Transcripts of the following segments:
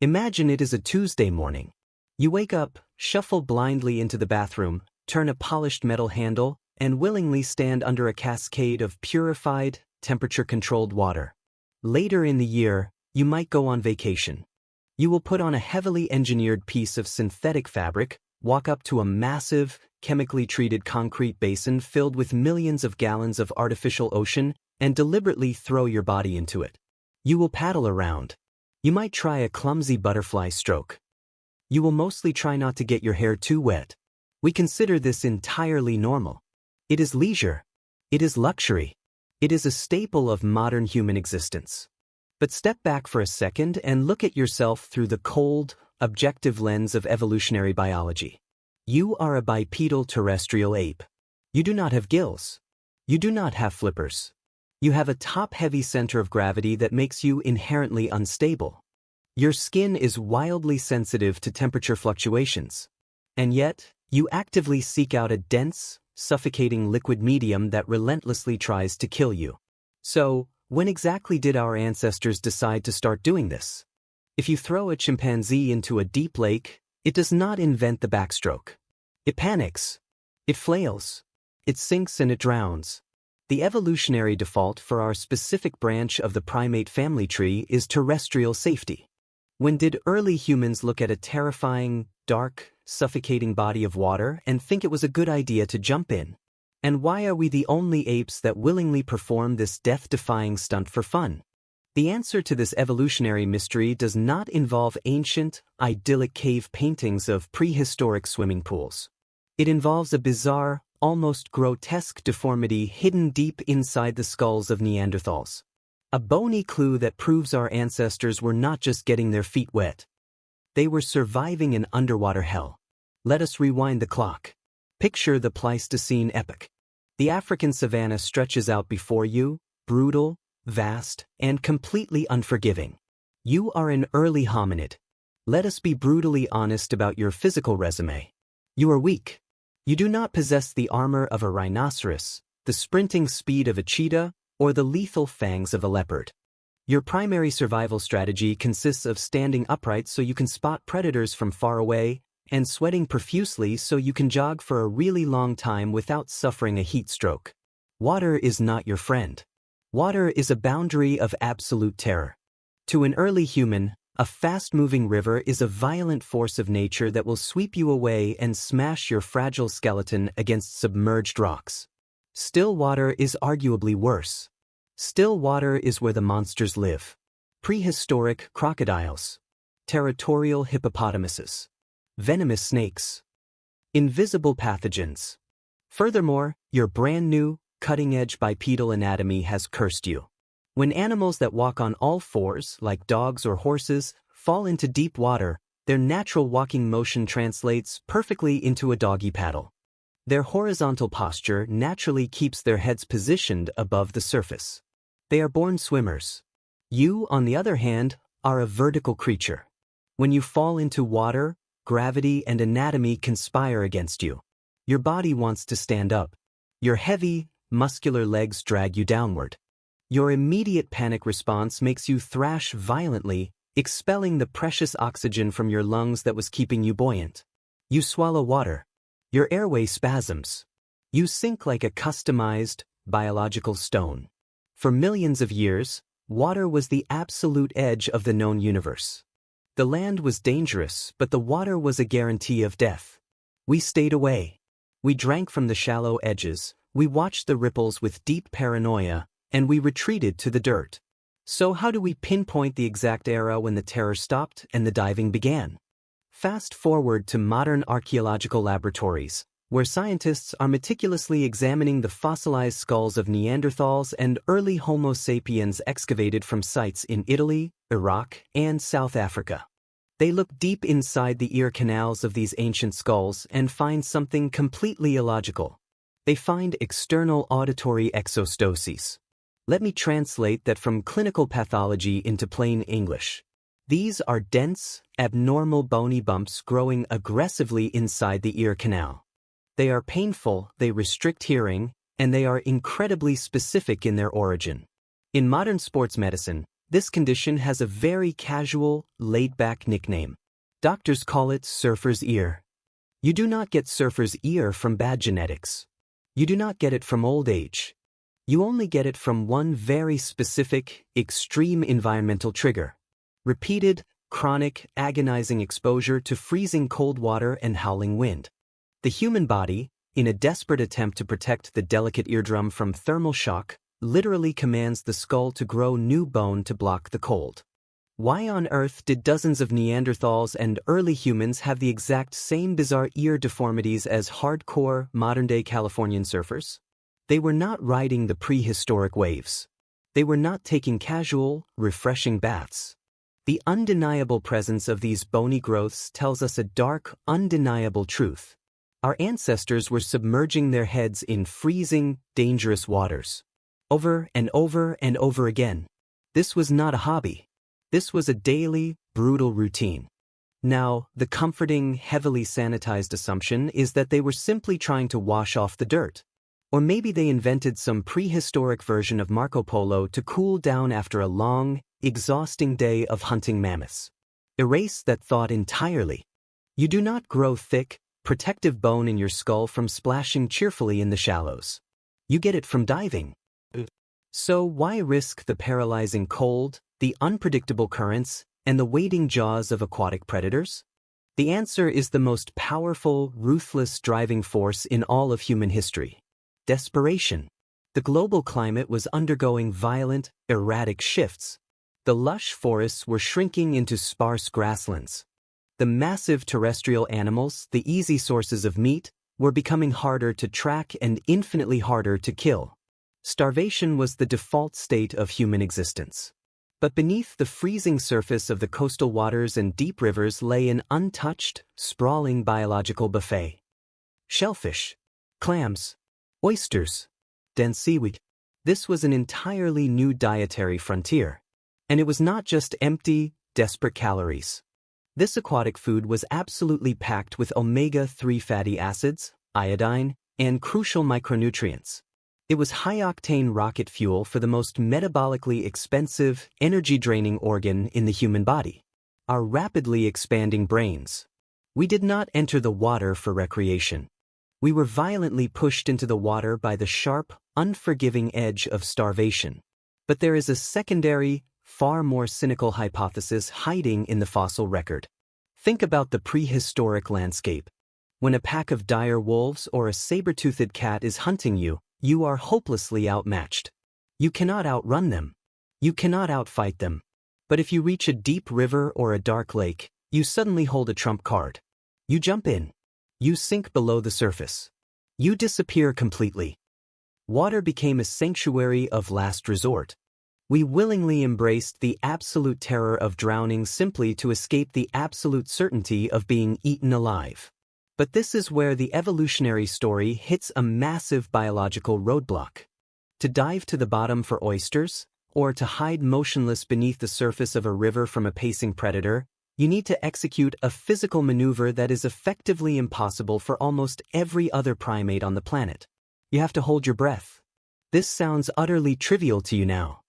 Imagine it is a Tuesday morning. You wake up, shuffle blindly into the bathroom, turn a polished metal handle, and willingly stand under a cascade of purified, temperature-controlled water. Later in the year, you might go on vacation. You will put on a heavily engineered piece of synthetic fabric, walk up to a massive, chemically treated concrete basin filled with millions of gallons of artificial ocean, and deliberately throw your body into it. You will paddle around. You might try a clumsy butterfly stroke. You will mostly try not to get your hair too wet. We consider this entirely normal. It is leisure. It is luxury. It is a staple of modern human existence. But step back for a second and look at yourself through the cold, objective lens of evolutionary biology. You are a bipedal terrestrial ape. You do not have gills. You do not have flippers. You have a top-heavy center of gravity that makes you inherently unstable. Your skin is wildly sensitive to temperature fluctuations. And yet, you actively seek out a dense, suffocating liquid medium that relentlessly tries to kill you. So, when exactly did our ancestors decide to start doing this? If you throw a chimpanzee into a deep lake, it does not invent the backstroke. It panics. It flails. It sinks and it drowns. The evolutionary default for our specific branch of the primate family tree is terrestrial safety. When did early humans look at a terrifying, dark, suffocating body of water and think it was a good idea to jump in? And why are we the only apes that willingly perform this death-defying stunt for fun? The answer to this evolutionary mystery does not involve ancient, idyllic cave paintings of prehistoric swimming pools. It involves a bizarre, almost grotesque deformity hidden deep inside the skulls of Neanderthals. A bony clue that proves our ancestors were not just getting their feet wet. They were surviving an underwater hell. Let us rewind the clock. Picture the Pleistocene epoch. The African savanna stretches out before you, brutal, vast, and completely unforgiving. You are an early hominid. Let us be brutally honest about your physical resume. You are weak. You do not possess the armor of a rhinoceros, the sprinting speed of a cheetah, or the lethal fangs of a leopard. Your primary survival strategy consists of standing upright so you can spot predators from far away, and sweating profusely so you can jog for a really long time without suffering a heat stroke. Water is not your friend. Water is a boundary of absolute terror. To an early human, a fast-moving river is a violent force of nature that will sweep you away and smash your fragile skeleton against submerged rocks. Still water is arguably worse. Still water is where the monsters live. Prehistoric crocodiles. Territorial hippopotamuses. Venomous snakes. Invisible pathogens. Furthermore, your brand-new, cutting-edge bipedal anatomy has cursed you. When animals that walk on all fours, like dogs or horses, fall into deep water, their natural walking motion translates perfectly into a doggy paddle. Their horizontal posture naturally keeps their heads positioned above the surface. They are born swimmers. You, on the other hand, are a vertical creature. When you fall into water, gravity and anatomy conspire against you. Your body wants to stand up. Your heavy, muscular legs drag you downward. Your immediate panic response makes you thrash violently, expelling the precious oxygen from your lungs that was keeping you buoyant. You swallow water. Your airway spasms. You sink like a customized, biological stone. For millions of years, water was the absolute edge of the known universe. The land was dangerous, but the water was a guarantee of death. We stayed away. We drank from the shallow edges, we watched the ripples with deep paranoia, and we retreated to the dirt. So how do we pinpoint the exact era when the terror stopped and the diving began? Fast forward to modern archaeological laboratories, where scientists are meticulously examining the fossilized skulls of Neanderthals and early Homo sapiens excavated from sites in Italy, Iraq, and South Africa. They look deep inside the ear canals of these ancient skulls and find something completely illogical. They find external auditory exostoses. Let me translate that from clinical pathology into plain English. These are dense, abnormal bony bumps growing aggressively inside the ear canal. They are painful, they restrict hearing, and they are incredibly specific in their origin. In modern sports medicine, This condition has a very casual, laid-back nickname. Doctors call it surfer's ear. You do not get surfer's ear from bad genetics. You do not get it from old age. You only get it from one very specific, extreme environmental trigger. Repeated, chronic, agonizing exposure to freezing cold water and howling wind. The human body, in a desperate attempt to protect the delicate eardrum from thermal shock, literally commands the skull to grow new bone to block the cold. Why on earth did dozens of Neanderthals and early humans have the exact same bizarre ear deformities as hardcore, modern-day Californian surfers? They were not riding the prehistoric waves. They were not taking casual, refreshing baths. The undeniable presence of these bony growths tells us a dark, undeniable truth. Our ancestors were submerging their heads in freezing, dangerous waters. Over and over and over again. This was not a hobby. This was a daily, brutal routine. Now, the comforting, heavily sanitized assumption is that they were simply trying to wash off the dirt. Or maybe they invented some prehistoric version of Marco Polo to cool down after a long, exhausting day of hunting mammoths. Erase that thought entirely. You do not grow thick, protective bone in your skull from splashing cheerfully in the shallows. You get it from diving. So why risk the paralyzing cold, the unpredictable currents, and the waiting jaws of aquatic predators? The answer is the most powerful, ruthless driving force in all of human history. Desperation. The global climate was undergoing violent, erratic shifts. The lush forests were shrinking into sparse grasslands. The massive terrestrial animals, the easy sources of meat, were becoming harder to track and infinitely harder to kill. Starvation was the default state of human existence. But beneath the freezing surface of the coastal waters and deep rivers lay an untouched, sprawling biological buffet. Shellfish, clams, oysters, dense seaweed. This was an entirely new dietary frontier. And it was not just empty, desperate calories. This aquatic food was absolutely packed with omega-3 fatty acids, iodine, and crucial micronutrients. It was high-octane rocket fuel for the most metabolically expensive, energy-draining organ in the human body, our rapidly expanding brains. We did not enter the water for recreation. We were violently pushed into the water by the sharp, unforgiving edge of starvation. But there is a secondary, far more cynical hypothesis hiding in the fossil record. Think about the prehistoric landscape. When a pack of dire wolves or a saber-toothed cat is hunting you, you are hopelessly outmatched. You cannot outrun them. You cannot outfight them. But if you reach a deep river or a dark lake, you suddenly hold a trump card. You jump in. You sink below the surface. You disappear completely. Water became a sanctuary of last resort. We willingly embraced the absolute terror of drowning simply to escape the absolute certainty of being eaten alive. But this is where the evolutionary story hits a massive biological roadblock. To dive to the bottom for oysters, or to hide motionless beneath the surface of a river from a pacing predator, you need to execute a physical maneuver that is effectively impossible for almost every other primate on the planet. You have to hold your breath. This sounds utterly trivial to you now.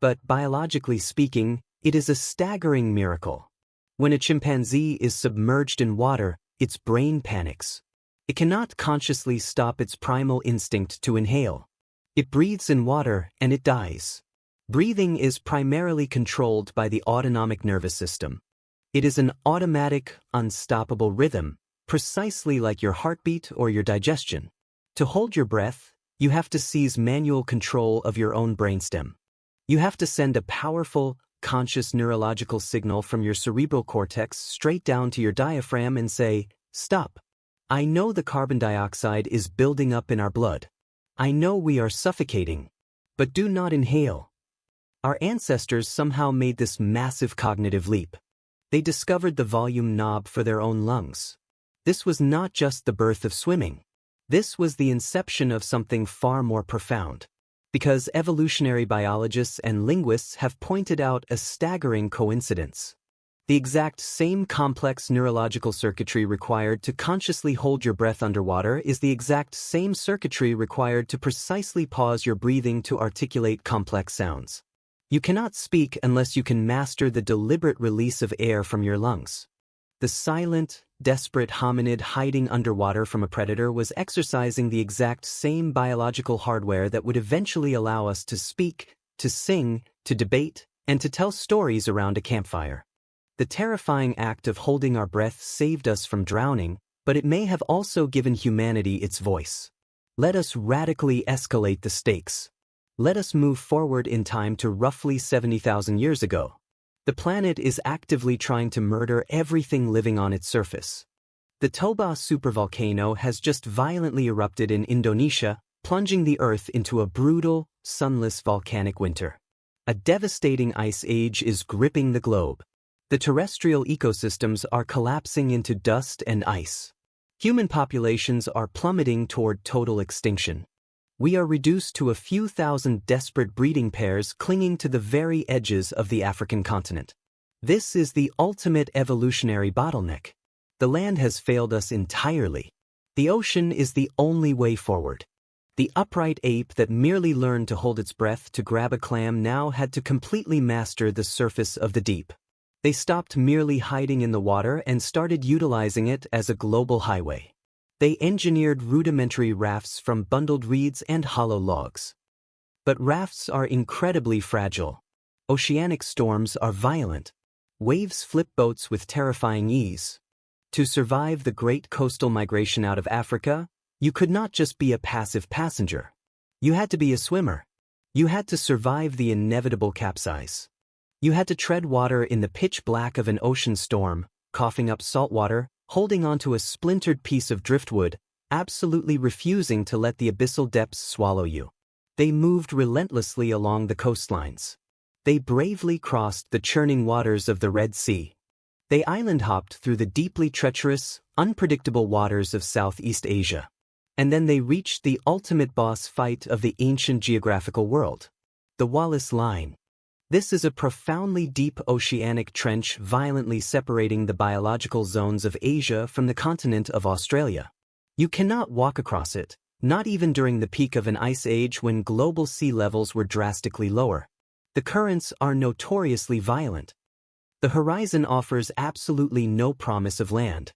But biologically speaking, it is a staggering miracle. When a chimpanzee is submerged in water, its brain panics. It cannot consciously stop its primal instinct to inhale. It breathes in water and it dies. Breathing is primarily controlled by the autonomic nervous system. It is an automatic, unstoppable rhythm, precisely like your heartbeat or your digestion. To hold your breath, you have to seize manual control of your own brainstem. You have to send a powerful, conscious neurological signal from your cerebral cortex straight down to your diaphragm and say, "Stop. I know the carbon dioxide is building up in our blood. I know we are suffocating. But do not inhale." Our ancestors somehow made this massive cognitive leap. They discovered the volume knob for their own lungs. This was not just the birth of swimming. This was the inception of something far more profound. Because evolutionary biologists and linguists have pointed out a staggering coincidence. The exact same complex neurological circuitry required to consciously hold your breath underwater is the exact same circuitry required to precisely pause your breathing to articulate complex sounds. You cannot speak unless you can master the deliberate release of air from your lungs. The silent, desperate hominid hiding underwater from a predator was exercising the exact same biological hardware that would eventually allow us to speak, to sing, to debate, and to tell stories around a campfire. The terrifying act of holding our breath saved us from drowning, but it may have also given humanity its voice. Let us radically escalate the stakes. Let us move forward in time to roughly 70,000 years ago. The planet is actively trying to murder everything living on its surface. The Toba supervolcano has just violently erupted in Indonesia, plunging the Earth into a brutal, sunless volcanic winter. A devastating ice age is gripping the globe. The terrestrial ecosystems are collapsing into dust and ice. Human populations are plummeting toward total extinction. We are reduced to a few thousand desperate breeding pairs clinging to the very edges of the African continent. This is the ultimate evolutionary bottleneck. The land has failed us entirely. The ocean is the only way forward. The upright ape that merely learned to hold its breath to grab a clam now had to completely master the surface of the deep. They stopped merely hiding in the water and started utilizing it as a global highway. They engineered rudimentary rafts from bundled reeds and hollow logs. But rafts are incredibly fragile. Oceanic storms are violent. Waves flip boats with terrifying ease. To survive the great coastal migration out of Africa, you could not just be a passive passenger. You had to be a swimmer. You had to survive the inevitable capsize. You had to tread water in the pitch black of an ocean storm, coughing up salt water, holding onto a splintered piece of driftwood, absolutely refusing to let the abyssal depths swallow you. They moved relentlessly along the coastlines. They bravely crossed the churning waters of the Red Sea. They island-hopped through the deeply treacherous, unpredictable waters of Southeast Asia. And then they reached the ultimate boss fight of the ancient geographical world, the Wallace Line. This is a profoundly deep oceanic trench violently separating the biological zones of Asia from the continent of Australia. You cannot walk across it, not even during the peak of an ice age when global sea levels were drastically lower. The currents are notoriously violent. The horizon offers absolutely no promise of land.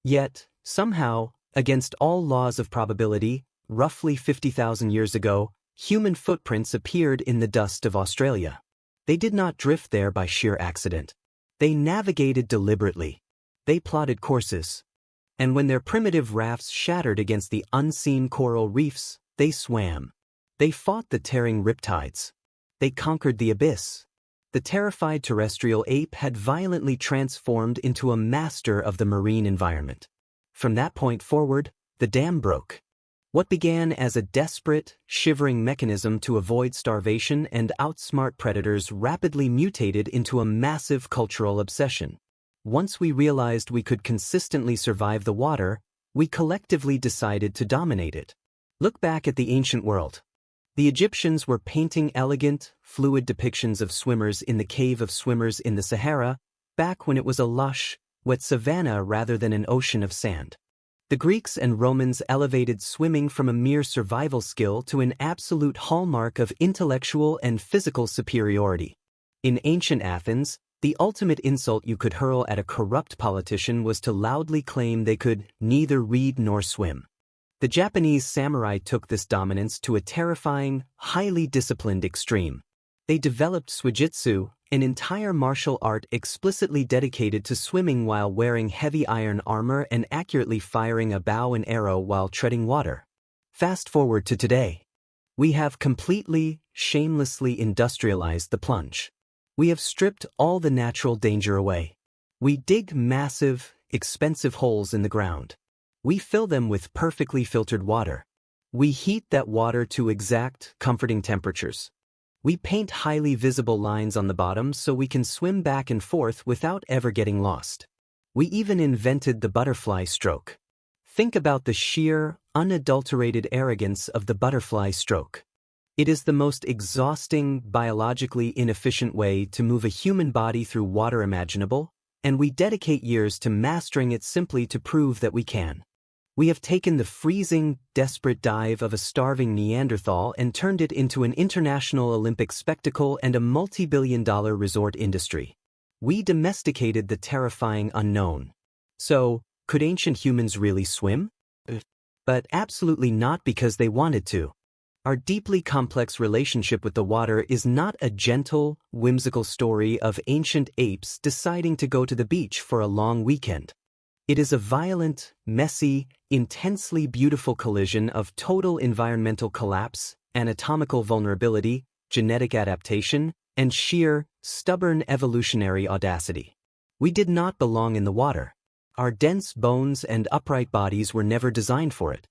Yet, somehow, against all laws of probability, roughly 50,000 years ago, human footprints appeared in the dust of Australia. They did not drift there by sheer accident. They navigated deliberately. They plotted courses. And when their primitive rafts shattered against the unseen coral reefs, they swam. They fought the tearing riptides. They conquered the abyss. The terrified terrestrial ape had violently transformed into a master of the marine environment. From that point forward, the dam broke. What began as a desperate, shivering mechanism to avoid starvation and outsmart predators rapidly mutated into a massive cultural obsession. Once we realized we could consistently survive the water, we collectively decided to dominate it. Look back at the ancient world. The Egyptians were painting elegant, fluid depictions of swimmers in the cave of swimmers in the Sahara, back when it was a lush, wet savanna rather than an ocean of sand. The Greeks and Romans elevated swimming from a mere survival skill to an absolute hallmark of intellectual and physical superiority. In ancient Athens, the ultimate insult you could hurl at a corrupt politician was to loudly claim they could neither read nor swim. The Japanese samurai took this dominance to a terrifying, highly disciplined extreme. They developed Swujitsu, an entire martial art explicitly dedicated to swimming while wearing heavy iron armor and accurately firing a bow and arrow while treading water. Fast forward to today. We have completely, shamelessly industrialized the plunge. We have stripped all the natural danger away. We dig massive, expensive holes in the ground. We fill them with perfectly filtered water. We heat that water to exact, comforting temperatures. We paint highly visible lines on the bottom so we can swim back and forth without ever getting lost. We even invented the butterfly stroke. Think about the sheer, unadulterated arrogance of the butterfly stroke. It is the most exhausting, biologically inefficient way to move a human body through water imaginable, and we dedicate years to mastering it simply to prove that we can. We have taken the freezing, desperate dive of a starving Neanderthal and turned it into an international Olympic spectacle and a multi-billion-dollar resort industry. We domesticated the terrifying unknown. So, could ancient humans really swim? But absolutely not because they wanted to. Our deeply complex relationship with the water is not a gentle, whimsical story of ancient apes deciding to go to the beach for a long weekend. It is a violent, messy, intensely beautiful collision of total environmental collapse, anatomical vulnerability, genetic adaptation, and sheer, stubborn evolutionary audacity. We did not belong in the water. Our dense bones and upright bodies were never designed for it.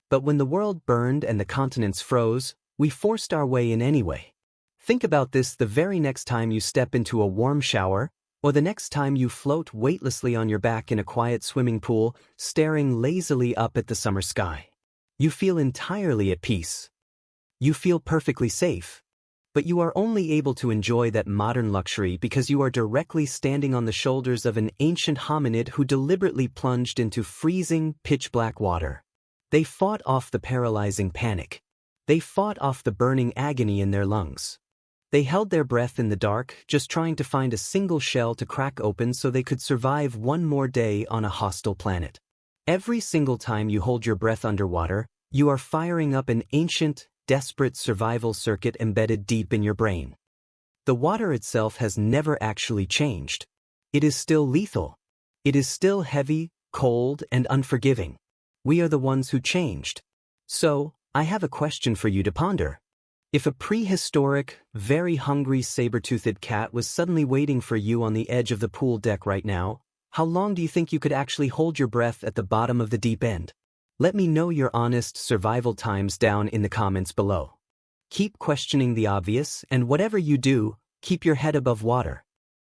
But when the world burned and the continents froze, we forced our way in anyway. Think about this the very next time you step into a warm shower, or the next time you float weightlessly on your back in a quiet swimming pool, staring lazily up at the summer sky. You feel entirely at peace. You feel perfectly safe. But you are only able to enjoy that modern luxury because you are directly standing on the shoulders of an ancient hominid who deliberately plunged into freezing, pitch-black water. They fought off the paralyzing panic. They fought off the burning agony in their lungs. They held their breath in the dark, just trying to find a single shell to crack open so they could survive one more day on a hostile planet. Every single time you hold your breath underwater, you are firing up an ancient, desperate survival circuit embedded deep in your brain. The water itself has never actually changed. It is still lethal. It is still heavy, cold, and unforgiving. We are the ones who changed. So, I have a question for you to ponder. If a prehistoric, very hungry saber-toothed cat was suddenly waiting for you on the edge of the pool deck right now, how long do you think you could actually hold your breath at the bottom of the deep end? Let me know your honest survival times down in the comments below. Keep questioning the obvious, and whatever you do, keep your head above water.